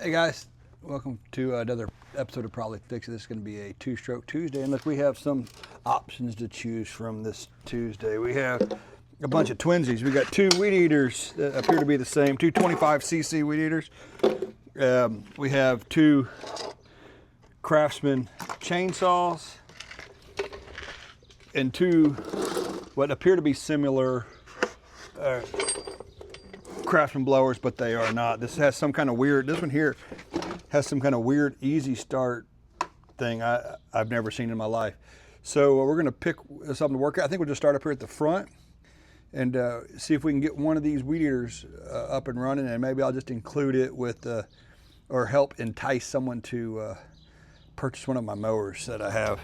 Hey guys, welcome to another episode of Probably Fix It. This is going to be a two-stroke Tuesday, and look, we have some options to choose from this Tuesday. We have a bunch of twinsies. We got two weed eaters that appear to be the same, two 25cc weed eaters. We have two Craftsman chainsaws and two what appear to be similar Craftsman blowers, but they are not. This has some kind of weird, this one here has some kind of weird easy start thing I've never seen in my life. So we're gonna pick something to work at. I think we'll just start up here at the front and see if we can get one of these weed eaters up and running, and maybe I'll just include it with, or help entice someone to purchase one of my mowers that I have.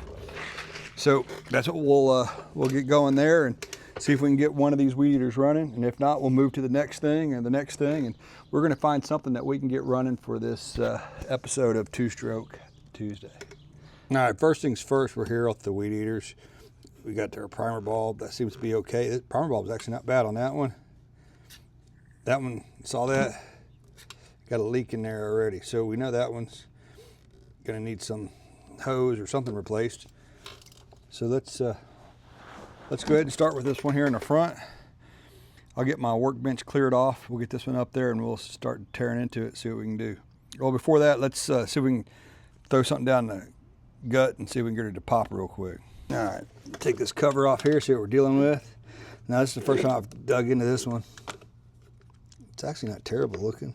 So that's what we'll get going there and see if we can get one of these weed eaters running, and if not, we'll move to the next thing and the next thing, and we're going to find something that we can get running for this episode of Two Stroke Tuesday. All right, first things first, we're here with the weed eaters. We got our primer bulb. That seems to be okay. The primer bulb is actually not bad on that one. That one, saw that? Got a leak in there already, so we know that one's going to need some hose or something replaced. So let's go ahead and start with this one here in the front. I'll get my workbench cleared off. We'll get this one up there and we'll start tearing into it, see what we can do. Well, before that, let's see if we can throw something down the gut and see if we can get it to pop real quick. All right, take this cover off here, see what we're dealing with. Now, this is the first time I've dug into this one. It's actually not terrible looking.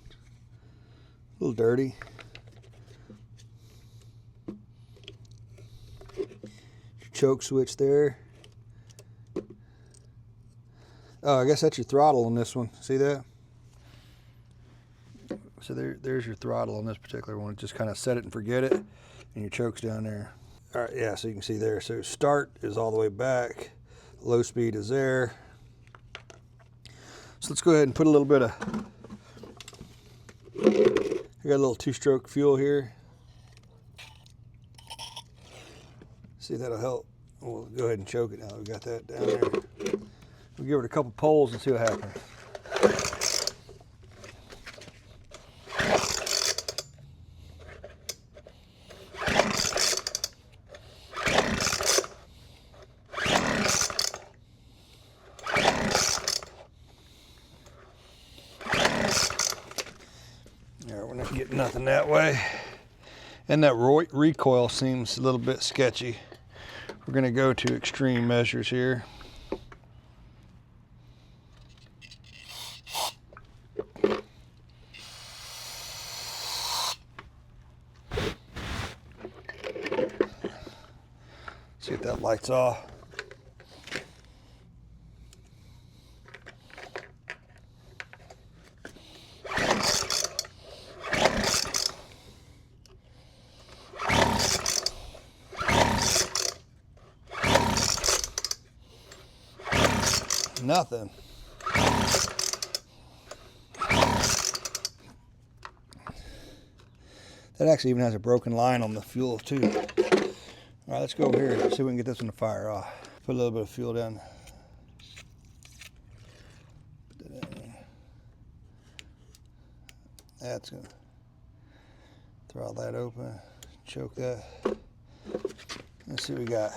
A little dirty. Choke switch there. Oh, I guess that's your throttle on this one. See that? So there's your throttle on this particular one. Just kind of set it and forget it, and your choke's down there. All right, yeah, so you can see there. So start is all the way back. Low speed is there. So let's go ahead and put a little bit of, I got a little two-stroke fuel here. See, that'll help. We'll go ahead and choke it now. We got that down there. We'll give it a couple pulls and see what happens. All right, we're not getting nothing that way. And that recoil seems a little bit sketchy. We're going to go to extreme measures here. See if that lights off. Nothing. That actually even has a broken line on the fuel too. All right, let's go over here and see if we can get this one to fire off. Put a little bit of fuel down. Put that in there. That's gonna throttle that open, choke that. Let's see what we got.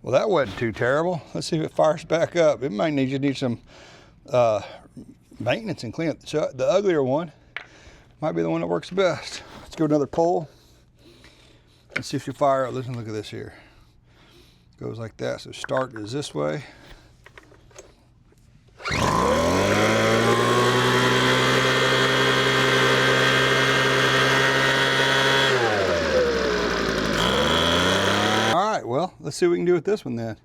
Well, that wasn't too terrible. Let's see if it fires back up. It might need some maintenance and cleanup. So the uglier one might be the one that works best. Let's go another pull. Let's see if you fire up. Listen, look at this here. Goes like that. So start is this way. let's see what we can do with this one then.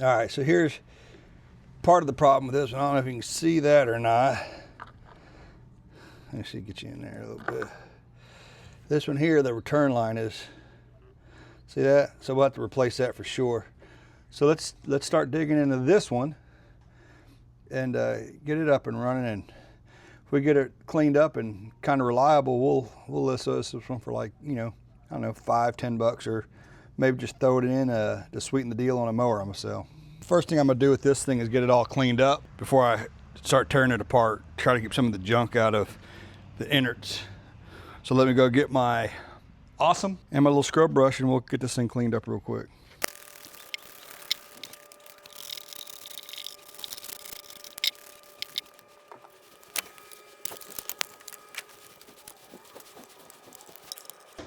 All right, so here's part of the problem with this one. I don't know if you can see that or not. Let me see, get you in there a little bit. This one here, the return line is, see that? So we'll have to replace that for sure. So let's start digging into this one and get it up and running. And if we get it cleaned up and kind of reliable, we'll list this one for, like, you know, I don't know, $5-10, or maybe just throw it in to sweeten the deal on a mower I'm gonna sell. First thing I'm gonna do with this thing is get it all cleaned up before I start tearing it apart. Try to keep some of the junk out of the innards. So let me go get my Awesome and my little scrub brush, and we'll get this thing cleaned up real quick.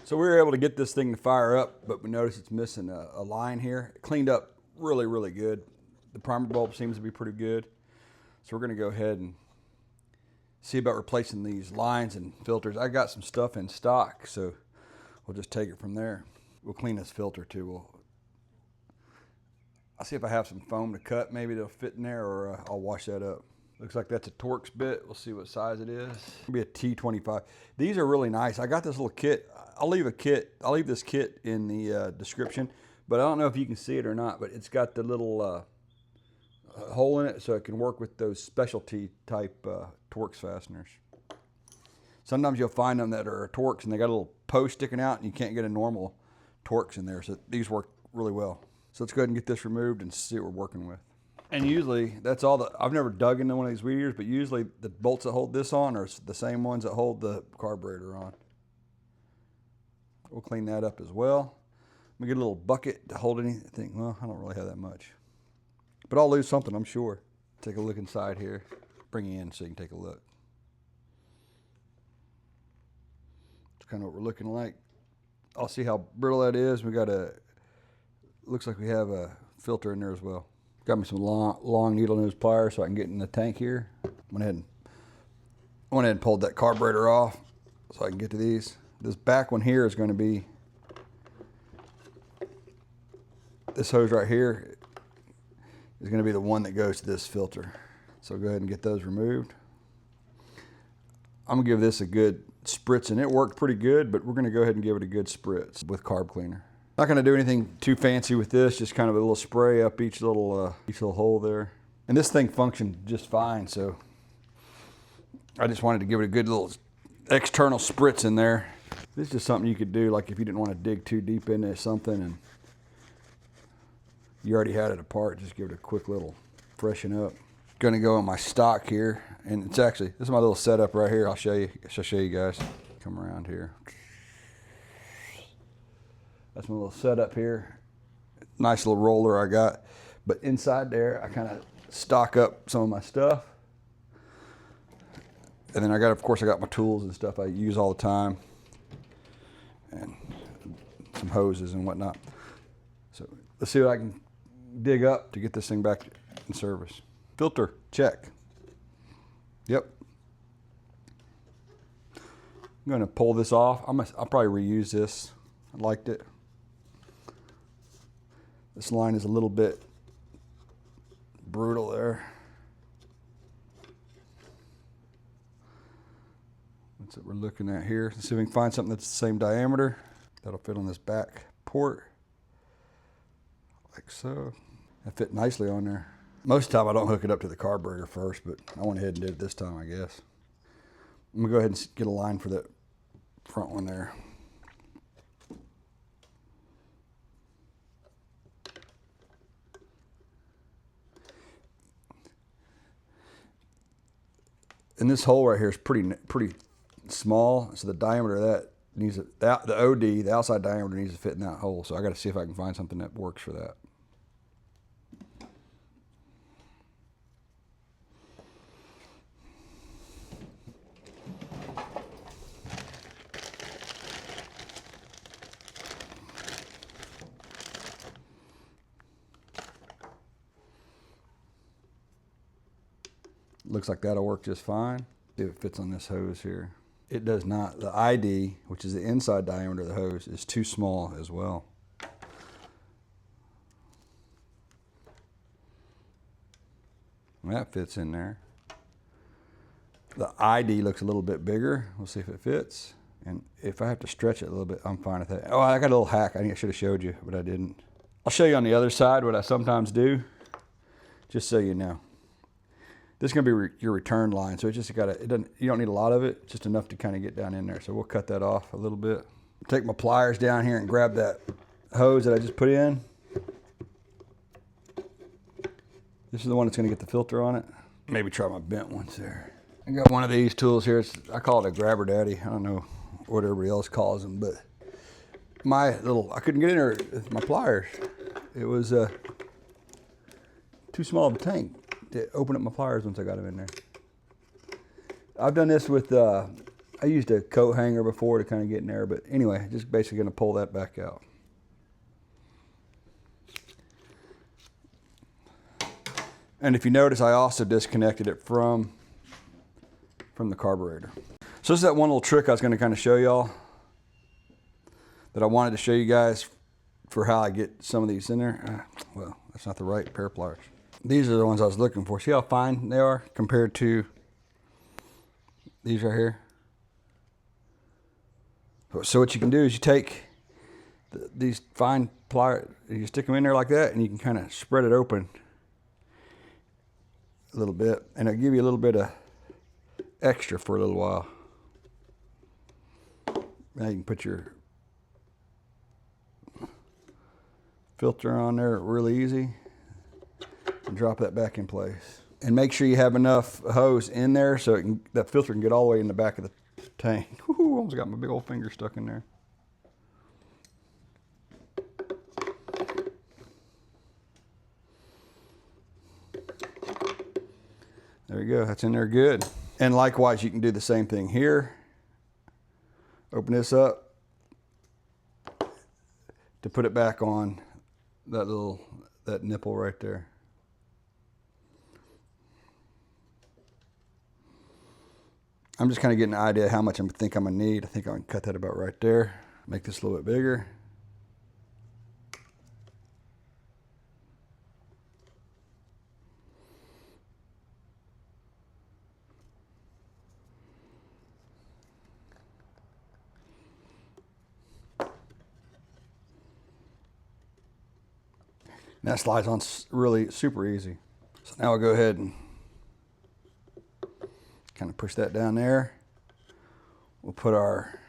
So we were able to get this thing to fire up, but we noticed it's missing a line here. It cleaned up really, really good. The primer bulb seems to be pretty good. So we're gonna go ahead and see about replacing these lines and filters. I got some stuff in stock, so we'll just take it from there. We'll clean this filter too. I'll see if I have some foam to cut. Maybe they'll fit in there, or I'll wash that up. Looks like that's a Torx bit. We'll see what size it is. It'll be a T25. These are really nice. I got this little kit. I'll leave this kit in the description, but I don't know if you can see it or not, but it's got the little hole in it so it can work with those specialty type Torx fasteners. Sometimes you'll find them that are Torx and they got a little post sticking out and you can't get a normal Torx in there, so these work really well. So let's go ahead and get this removed and see what we're working with. And usually that's all I've never dug into one of these Weed Eaters, but usually the bolts that hold this on are the same ones that hold the carburetor on. We'll clean that up as well. I'm gonna get a little bucket to hold anything. Well, I don't really have that much, but I'll lose something, I'm sure. Take a look inside here. Bring you in so you can take a look. It's kind of what we're looking like. I'll see how brittle that is. We got looks like we have a filter in there as well. Got me some long needle nose pliers so I can get in the tank here. Went ahead and pulled that carburetor off so I can get to these. This back one here is going to be, this hose right here is going to be the one that goes to this filter. So go ahead and get those removed. I'm going to give this a good spritz, and it worked pretty good, but we're going to go ahead and give it a good spritz with carb cleaner. Not going to do anything too fancy with this, just kind of a little spray up each little hole there. And this thing functioned just fine, so I just wanted to give it a good little external spritz in there. This is just something you could do, like if you didn't want to dig too deep into something and you already had it apart, just give it a quick little freshen up. Gonna go in my stock here, and it's actually, this is my little setup right here. I'll show you guys. Come around here. That's my little setup here. Nice little roller I got. But inside there, I kind of stock up some of my stuff. And then of course, I got my tools and stuff I use all the time. And some hoses and whatnot. So let's see what I can dig up to get this thing back in service. Filter, check. Yep. I'm gonna pull this off. I'll probably reuse this. I liked it. This line is a little bit brutal there. That's what we're looking at here. Let's see if we can find something that's the same diameter. That'll fit on this back port. Like so. That fit nicely on there. Most of the time I don't hook it up to the carburetor first, but I went ahead and did it this time, I guess. I'm gonna go ahead and get a line for that front one there. And this hole right here is pretty small, so the diameter of that needs the outside diameter needs to fit in that hole. So I got to see if I can find something that works for that. Looks like that'll work just fine. See if it fits on this hose here. It does not. The ID, which is the inside diameter of the hose, is too small as well. That fits in there. The ID looks a little bit bigger. We'll see if it fits. And if I have to stretch it a little bit, I'm fine with that. Oh, I got a little hack. I think I should have showed you, but I didn't. I'll show you on the other side what I sometimes do, just so you know. This is gonna be your return line, so it just you don't need a lot of it, just enough to kind of get down in there. So we'll cut that off a little bit. Take my pliers down here and grab that hose that I just put in. This is the one that's gonna get the filter on it. Maybe try my bent ones there. I got one of these tools here. I call it a grabber daddy. I don't know what everybody else calls them, but I couldn't get in there with my pliers. It was too small of a tank to open up my pliers once I got them in there. I've done this with, I used a coat hanger before to kind of get in there, but anyway, just basically gonna pull that back out. And if you notice, I also disconnected it from the carburetor. So this is that one little trick I was gonna kind of show y'all that I wanted to show you guys for how I get some of these in there. Well, that's not the right pair of pliers. These are the ones I was looking for. See how fine they are compared to these right here? So what you can do is you take these fine pliers, you stick them in there like that, and you can kind of spread it open a little bit, and it'll give you a little bit of extra for a little while. Now you can put your filter on there really easy and drop that back in place. And make sure you have enough hose in there so that filter can get all the way in the back of the tank. Woo, almost got my big old finger stuck in there. There you go, that's in there good. And likewise, you can do the same thing here. Open this up to put it back on that nipple right there. I'm just kind of getting an idea how much I think I'm gonna need. I think I can cut that about right there. Make this a little bit bigger. And that slides on really super easy. So now I'll go ahead and kind of push that down there. We'll put our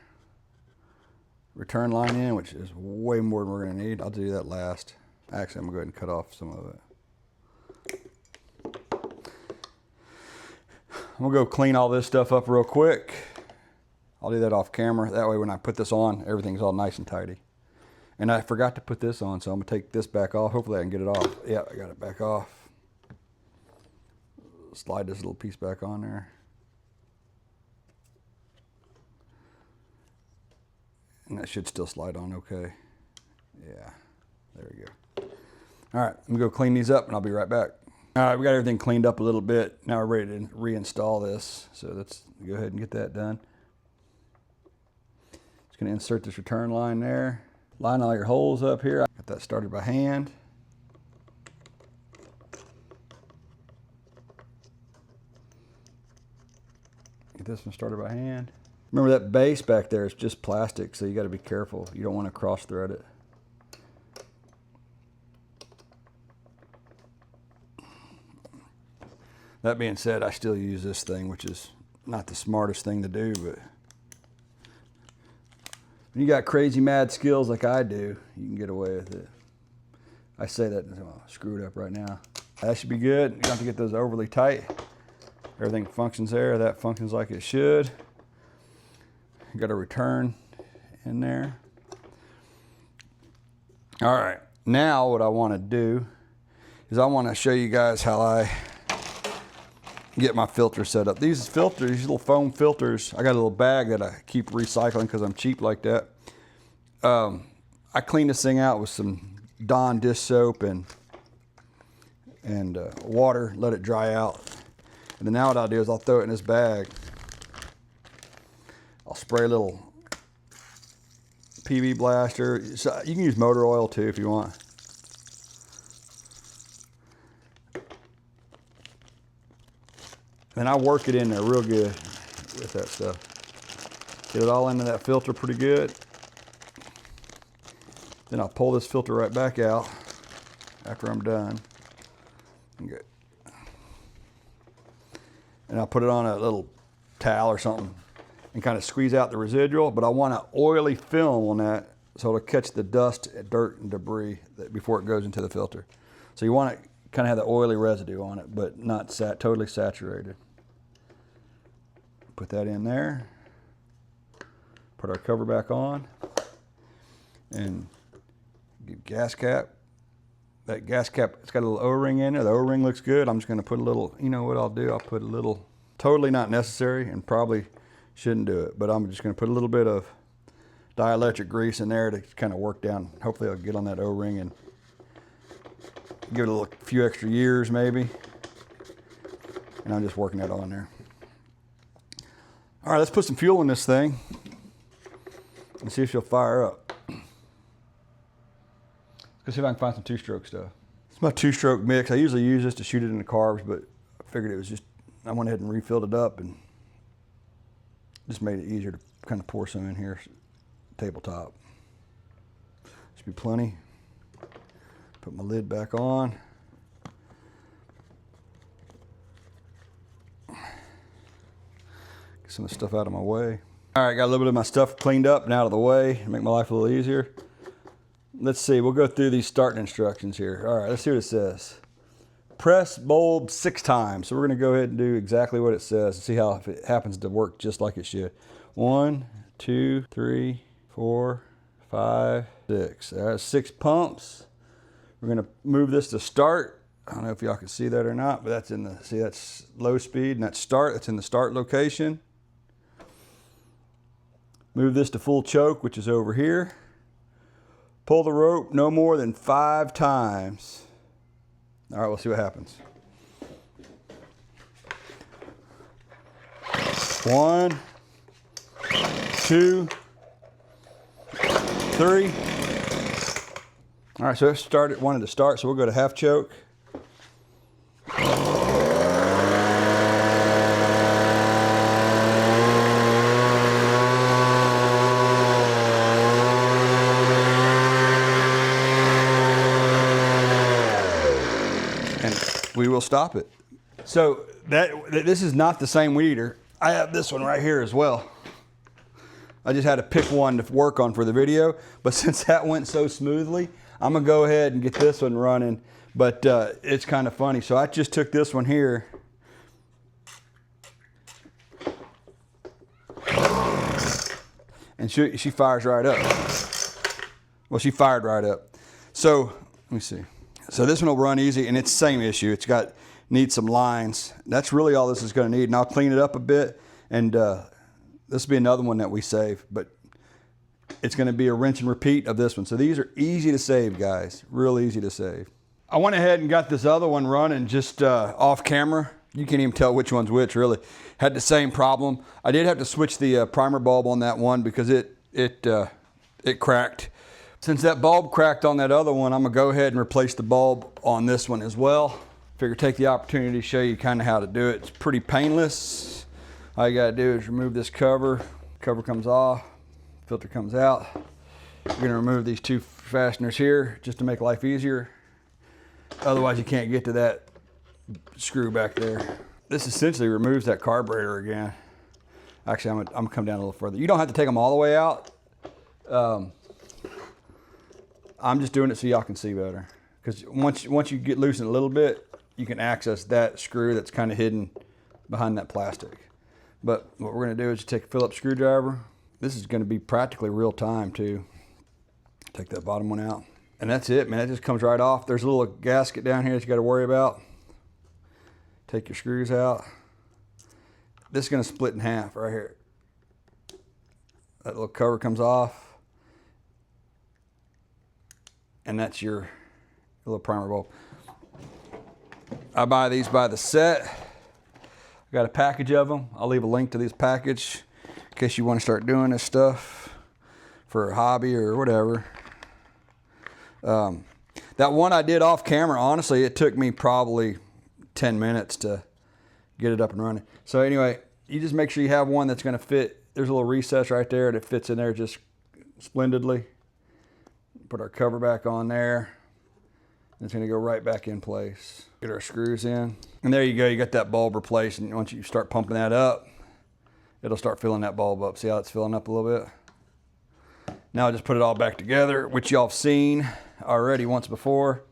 return line in, which is way more than we're gonna need. I'll do that last. Actually, I'm gonna go ahead and cut off some of it. I'm gonna go clean all this stuff up real quick. I'll do that off camera. That way when I put this on, everything's all nice and tidy. And I forgot to put this on, so I'm gonna take this back off. Hopefully I can get it off. Yeah, I got it back off. Slide this little piece back on there. And that should still slide on okay. Yeah, there we go. All right, I'm gonna go clean these up and I'll be right back. All right, we got everything cleaned up a little bit. Now we're ready to reinstall this. So let's go ahead and get that done. Just gonna insert this return line there. Line all your holes up here. I got that started by hand. Get this one started by hand. Remember that base back there is just plastic, so you got to be careful. You don't want to cross thread it. That being said, I still use this thing, which is not the smartest thing to do, but when you got crazy mad skills like I do, you can get away with it. I say that, oh, screw it up right now. That should be good. You don't have to get those overly tight. Everything functions there. That functions like it should. You got a return in there. All right, now what I want to do is I want to show you guys how I get my filter set up. These filters, these little foam filters, I got a little bag that I keep recycling because I'm cheap like that. I clean this thing out with some Dawn dish soap and water, let it dry out. And then now what I'll do is I'll throw it in this bag. I'll spray a little PB blaster. So you can use motor oil too if you want. Then I work it in there real good with that stuff. Get it all into that filter pretty good. Then I'll pull this filter right back out after I'm done. Good. And I'll put it on a little towel or something and kind of squeeze out the residual, but I want an oily film on that so it'll catch the dust, dirt, and debris before it goes into the filter. So you want to kind of have the oily residue on it, but not totally saturated. Put that in there. Put our cover back on. And get gas cap. That gas cap, it's got a little O-ring in there. The O-ring looks good. I'm just going to put a little, you know what I'll do? I'll put a little, totally not necessary and probably shouldn't do it, but I'm just going to put a little bit of dielectric grease in there to kind of work down. Hopefully it'll get on that O-ring and give it a few extra years maybe. And I'm just working that on there. All right, let's put some fuel in this thing and see if she'll fire up. Let's see if I can find some two-stroke stuff. It's my two-stroke mix. I usually use this to shoot it in the carbs, but I figured it was just, I went ahead and refilled it up and just made it easier to kind of pour some in here, tabletop. Should be plenty. Put my lid back on. Get some of the stuff out of my way. All right, got a little bit of my stuff cleaned up and out of the way, make my life a little easier. Let's see, we'll go through these starting instructions here. All right, let's see what it says. Press bulb 6 times. So we're gonna go ahead and do exactly what it says and see how if it happens to work just like it should. 1, 2, 3, 4, 5, 6. There's 6 pumps. We're gonna move this to start. I don't know if y'all can see that or not, but that's in the, see that's low speed and that's start, that's in the start location. Move this to full choke, which is over here. Pull the rope no more than 5 times. All right, we'll see what happens. 1, 2, 3. All right, so it wanted to start, so we'll go to half choke. We will stop it. So this is not the same weed eater. I have this one right here as well. I just had to pick one to work on for the video, but since that went so smoothly, I'm gonna go ahead and get this one running. But it's kind of funny. So I just took this one here. And she fires right up. Well, she fired right up. So let me see. So this one will run easy, and it's the same issue. It's needs some lines. That's really all this is going to need. And I'll clean it up a bit, and this will be another one that we save, but it's going to be a rinse and repeat of this one. So these are easy to save, guys. Real easy to save. I went ahead and got this other one running just off camera. You can't even tell which one's which, really. Had the same problem. I did have to switch the primer bulb on that one because it cracked. Since that bulb cracked on that other one, I'm gonna go ahead and replace the bulb on this one as well. Figure take the opportunity to show you kind of how to do it. It's pretty painless. All you gotta do is remove this cover. Cover comes off, filter comes out. We're gonna remove these 2 fasteners here just to make life easier. Otherwise you can't get to that screw back there. This essentially removes that carburetor again. Actually, I'm gonna come down a little further. You don't have to take them all the way out. I'm just doing it so y'all can see better. Because once you get loosened a little bit, you can access that screw that's kind of hidden behind that plastic. But what we're going to do is take a Phillips screwdriver. This is going to be practically real time too. Take that bottom one out. And that's it, man. It just comes right off. There's a little gasket down here that you got to worry about. Take your screws out. This is going to split in half right here. That little cover comes off. And that's your little primer bulb. I buy these by the set. Got a package of them. I'll leave a link to this package in case you want to start doing this stuff for a hobby or whatever. That one I did off camera, honestly, it took me probably 10 minutes to get it up and running. So anyway, you just make sure you have one that's going to fit. There's a little recess right there that fits in there just splendidly. Put our cover back on there. It's going to go right back in place. Get our screws in. And there you go. You got that bulb replaced. And once you start pumping that up, it'll start filling that bulb up. See how it's filling up a little bit? Now I just put it all back together, which y'all have seen already once before.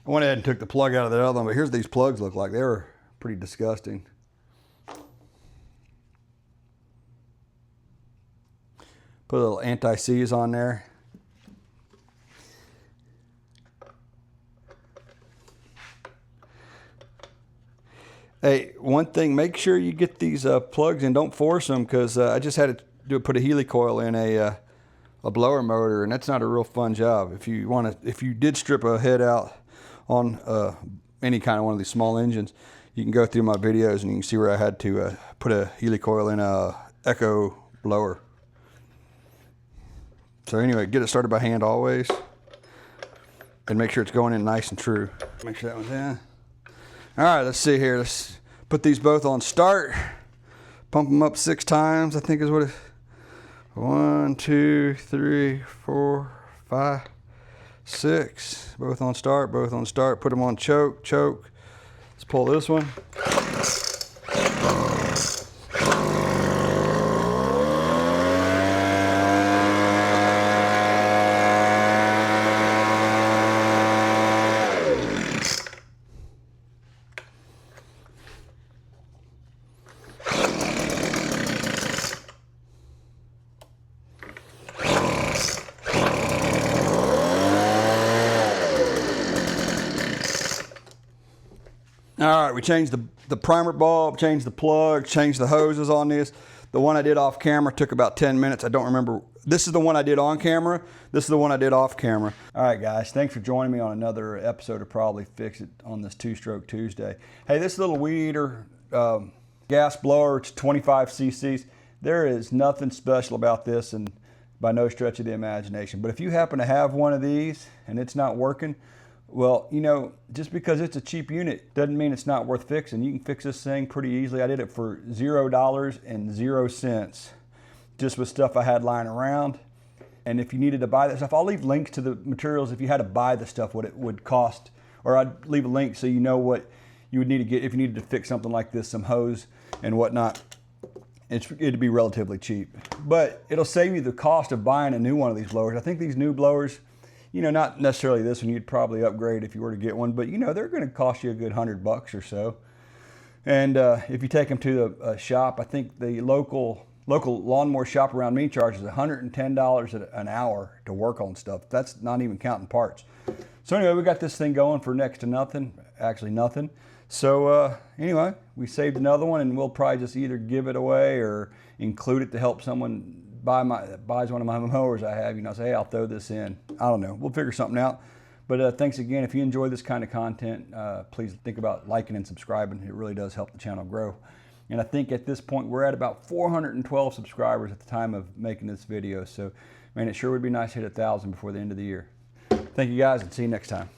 I went ahead and took the plug out of the other one, but here's what these plugs look like. They were pretty disgusting. Put a little anti-seize on there. Hey, one thing, make sure you get these plugs in. Don't force them, because I just had to put a helicoil in a blower motor, and that's not a real fun job. If you did strip a head out on any kind of one of these small engines, you can go through my videos and you can see where I had to put a helicoil in a echo blower. So anyway, get it started by hand always, and make sure it's going in nice and true. Make sure that one's in. All right, let's see here. Let's put these both on start. Pump them up 6 times, I think is what it is. 1, 2, 3, 4, 5, 6. Both on start, both on start. Put them on choke, choke. Let's pull this one. All right, we changed the primer bulb, changed the plug, changed the hoses on this. The one I did off camera took about 10 minutes. I don't remember. This is the one I did on camera. This is the one I did off camera. All right, guys, thanks for joining me on another episode of Probably Fix It on this Two-Stroke Tuesday. Hey, this little Weed Eater gas blower, it's 25 cc's. There is nothing special about this, and by no stretch of the imagination. But if you happen to have one of these and it's not working, well, you know, just because it's a cheap unit doesn't mean it's not worth fixing. You can fix this thing pretty easily. I did it for $0.00 just with stuff I had lying around. And if you needed to buy that stuff, I'll leave links to the materials if you had to buy the stuff, what it would cost. Or I'd leave a link so you know what you would need to get if you needed to fix something like this, some hose and whatnot. It'd be relatively cheap. But it'll save you the cost of buying a new one of these blowers. I think these new blowers, you know, not necessarily this one, you'd probably upgrade if you were to get one, but you know, they're going to cost you a good $100 or so. And if you take them to a shop, I think the local lawnmower shop around me charges $110 an hour to work on stuff. That's not even counting parts. So anyway, we got this thing going for next to nothing, actually nothing. So anyway, we saved another one, and we'll probably just either give it away or include it to help someone buys one of my mowers I have, you know, say, hey, I'll throw this in. I don't know. We'll figure something out. But thanks again. If you enjoy this kind of content, please think about liking and subscribing. It really does help the channel grow. And I think at this point, we're at about 412 subscribers at the time of making this video. So, man, it sure would be nice to hit 1,000 before the end of the year. Thank you, guys, and see you next time.